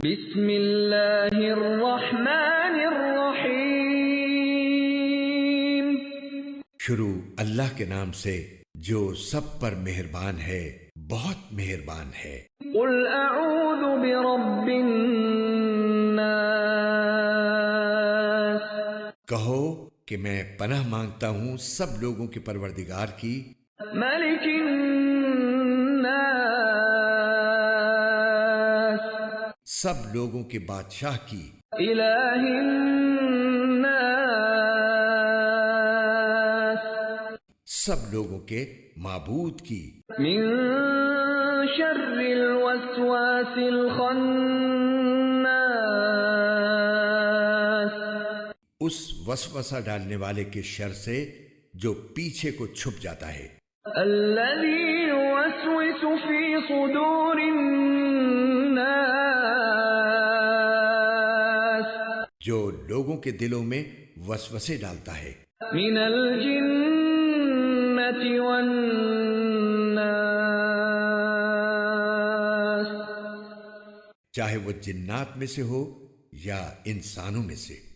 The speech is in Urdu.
بسم اللہ الرحمن الرحیم. شروع اللہ کے نام سے جو سب پر مہربان ہے، بہت مہربان ہے۔ قل اعوذ برب الناس. کہو کہ میں پناہ مانگتا ہوں سب لوگوں کے پروردگار کی، ملک الناس. سب لوگوں کے بادشاہ کی، الہ الناس. سب لوگوں کے معبود کی، من شر الوسواس الخناس. اس وسوسہ ڈالنے والے کے شر سے جو پیچھے کو چھپ جاتا ہے، الذي يوسوس في صدور الناس. جو لوگوں کے دلوں میں وسوسے ڈالتا ہے، من الجنة والناس. چاہے وہ جنات میں سے ہو یا انسانوں میں سے۔